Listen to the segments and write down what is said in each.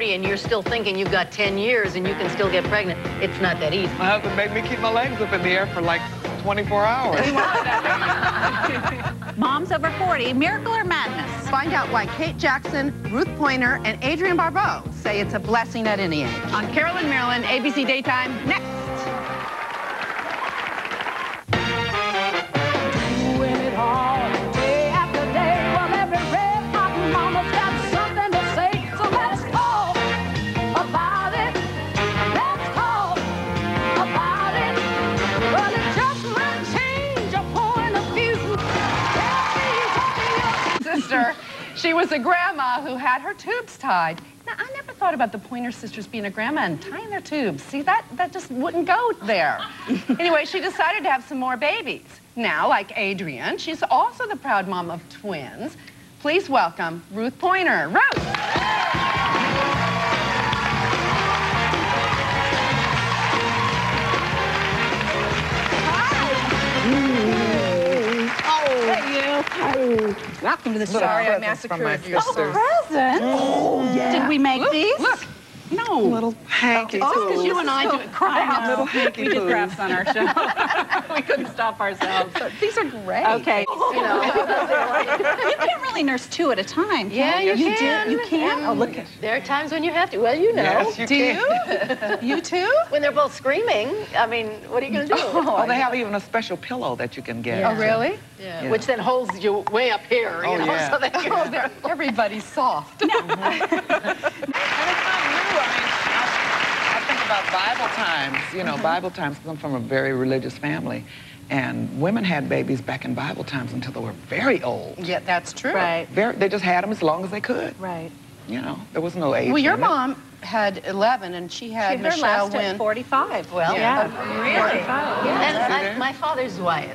40 and you're still thinking you've got 10 years and you can still get pregnant, it's not that easy. My husband made me keep my legs up in the air for like 24 hours. Moms over 40, miracle or madness? Find out why Kate Jackson, Ruth Pointer, and Adrienne Barbeau say it's a blessing at any age. On Caryl and Marilyn, ABC Daytime, next. Doing it all, day after day. Well, every red hot mama's got something to say. So let's talk about it. Let's talk about it. Well, it just might change your point of view. Sister, she was a grandma who had her tubes tied. Now, I never thought about the Pointer sisters being a grandma and tying their tubes. See, that just wouldn't go there. Anyway, she decided to have some more babies. Now, like Adrienne, she's also the proud mom of twins. Please welcome Ruth Pointer. Ruth! Welcome to the show. Sorry, I massacred you. Oh, presents? Oh, yeah. Did we make these? Look. No. Little hanky Oh, because you and I do it crying. Little hanky We did crafts on our show. We couldn't stop ourselves. These are great. Okay. You know. You can't really nurse two at a time. Yeah, you can. Do? You can? Oh, look at. There are times when you have to. Well, you know. Yes, you can. You too? When they're both screaming, I mean, what are you going to do? Oh, they have even a special pillow that you can get. Oh, really? Yeah. Yeah. Which then holds you way up here, Oh, you know, yeah. so that you Everybody's soft. And it's not new. I think about Bible times. You know, Bible times come from a very religious family. And women had babies back in Bible times until they were very old. Yeah, that's true. Right. They just had them as long as they could. Right. You know, there was no age Well, your limit. mom had 11, and she had Her Michelle last at when... 45. Well, Yeah. really? Yeah. And my father's wife,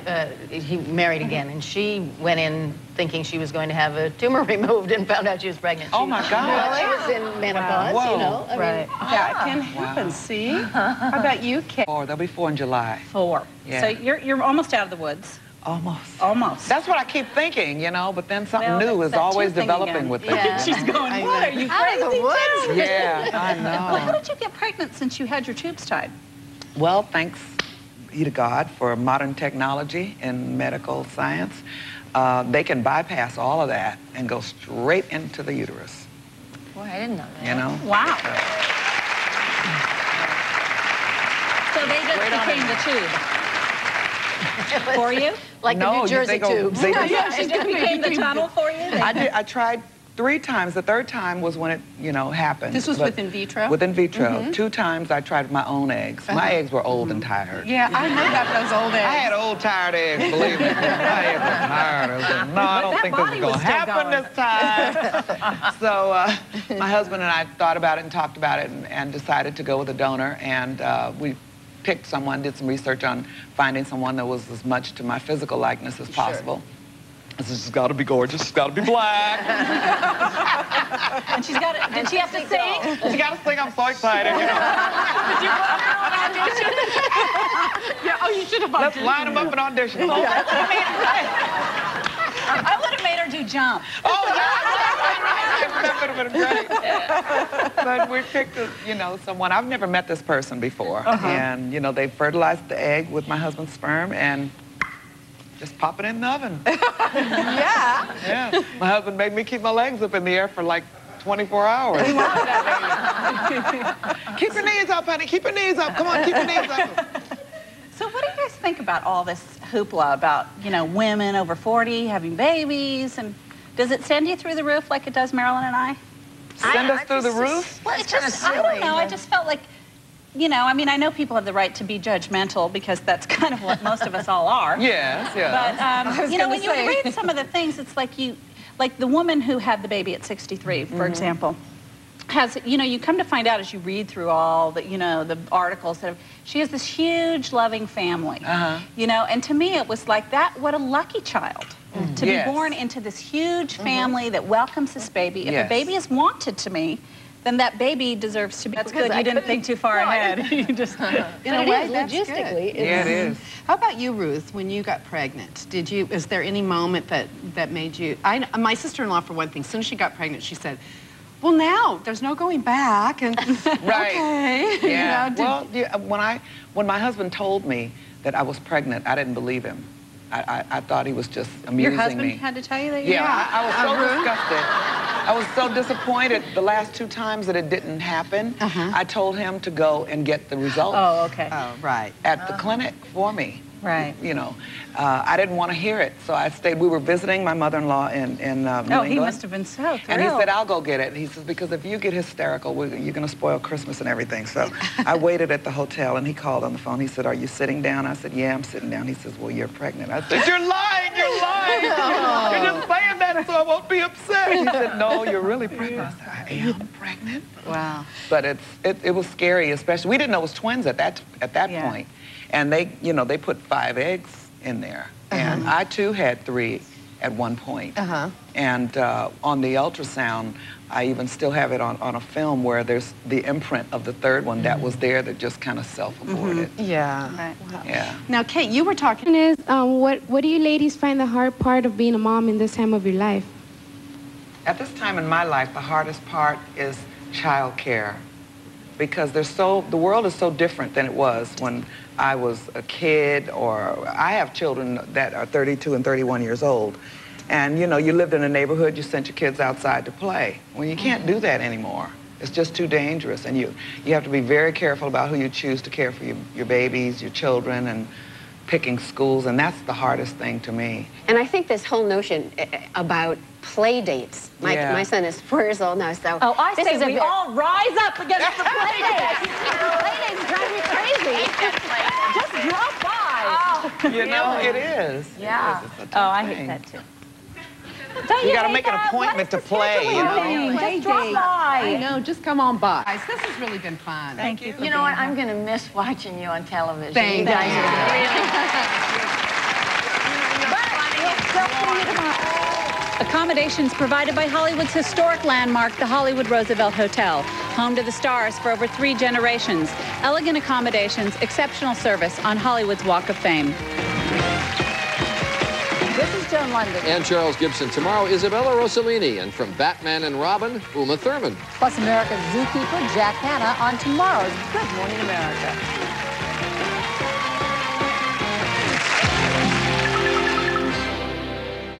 he married again, and she went in thinking she was going to have a tumor removed and found out she was pregnant. Oh, my God. Well, she was in menopause, Wow. you know. I Right. mean, That can happen, see? How about you, Kate? There'll be 4 in July. 4. Yeah. So you're almost out of the woods. Almost. Almost. That's what I keep thinking, you know, but then something Well, new it's is that always tube thing developing again. with Yeah. that. She's going, what are you out of the crazy woods. too? Yeah, I Well, how know. did you get pregnant since you had your tubes tied? Well, thanks be to God for modern technology and medical science. They can bypass all of that and go straight into the uterus, Boy, I didn't know that. you know? Wow. So they just Straight on became in. the tube for you? Like the No, New Jersey they go- tubes. they- It just became the tunnel for you? I tried 3 times. The 3rd time was when it, you know, happened. This was But with in vitro? with in vitro. 2 times I tried my own eggs. My eggs were old and tired. Yeah, I know about those old eggs. I had old, tired eggs, believe me. My eggs were tired. I was like, no, I don't that think this body is going was to still happen going. this time. So my husband and I thought about it and talked about it and decided to go with a donor. And we picked someone, did some research on finding someone that was as much to my physical likeness as possible. This has got to be gorgeous. She's got to be black. And she's got it. Did she have to sing? She got to sing. I'm so excited. You know. Did you put her on audition? Yeah, oh, you should have Let's line them up and audition. I would have made her do jump. Oh, yeah, that would have been great. But we picked, you know, someone. I've never met this person before. And, you know, they fertilized the egg with my husband's sperm and just pop it in the oven. Yeah. Yeah. My husband made me keep my legs up in the air for like 24 hours. Keep your knees up, honey. Keep your knees up. Come on, keep your knees up. So what do you guys think about all this hoopla about, you know, women over 40 having babies? And does it send you through the roof like it does Marilyn and I? Send us through the roof? Well, it's just, I don't know. I just felt like, you know, I mean, I know people have the right to be judgmental because that's kind of what most of us all are. Yes, yes. But, you know, when you read some of the things, it's like like the woman who had the baby at 63, for example, has, you know, you come to find out as you read through all the, you know, the articles that she has this huge loving family, you know, and to me it was like that, what a lucky child to be born into this huge family that welcomes this baby. If a baby is wanted to me, then that baby deserves to be. That's good. You didn't think too far ahead. You just, In a way, logistically. Yeah, it is. How about you, Ruth, when you got pregnant? Is there any moment that made you... my sister-in-law, for one thing, as soon as she got pregnant, she said, well, now there's no going back. And Right. okay. Yeah. You know, Well, yeah, when my husband told me that I was pregnant, I didn't believe him. I thought he was just amusing me. Your husband had to tell you that? Yeah, I was so disgusted. I was so disappointed the last 2 times that it didn't happen. I told him to go and get the results. Oh, okay. Oh, right. At the clinic for me. Right. You know, I didn't want to hear it, so I stayed. We were visiting my mother-in-law in New England. Oh, he must have been so thrilled. And he said, I'll go get it. He says, because if you get hysterical, you're going to spoil Christmas and everything. So I waited at the hotel, and he called on the phone. He said, are you sitting down? I said, yeah, I'm sitting down. He says, well, you're pregnant. I said, you're lying, you're lying. You're just saying that so I won't be upset. He said, no, you're really pregnant. I said, I am pregnant. Wow. But it was scary, especially. We didn't know it was twins at that point. And they, you know, they put 5 eggs in there. And I, too, had 3 at one point. And on the ultrasound, I even still have it on a film where there's the imprint of the 3rd one that was there that just kind of self-aborted. Yeah. Right. Wow. Yeah. Now, Kate, you were talking. Is what do you ladies find the hard part of being a mom in this time of your life? At this time in my life, the hardest part is child care. Because the world is so different than it was when I was a kid, or I have children that are 32 and 31 years old. And, you know, you lived in a neighborhood, you sent your kids outside to play. Well, you can't do that anymore. It's just too dangerous. And you have to be very careful about who you choose to care for your babies, your children, and picking schools, and that's the hardest thing to me. And I think this whole notion about play dates. My son is 4 years old now, so... Oh, I this say is we all rise up against the play dates. play dates drive me crazy. Just drop by. Oh, You know, it is. Yeah. It is. It's a tough Oh, I hate thing. that too. You got to make an appointment to play, you know. Just drop by. I know, just come on by. Guys, this has really been fun. Thank you. You know what? I'm going to miss watching you on television. Thank you guys you. are really... Accommodations provided by Hollywood's historic landmark, the Hollywood Roosevelt Hotel, home to the stars for over 3 generations. Elegant accommodations, exceptional service on Hollywood's Walk of Fame. This is Joan London. And Charles Gibson. Tomorrow, Isabella Rossellini. And from Batman and Robin, Uma Thurman. Plus America's zookeeper, Jack Hanna, on tomorrow's Good Morning America.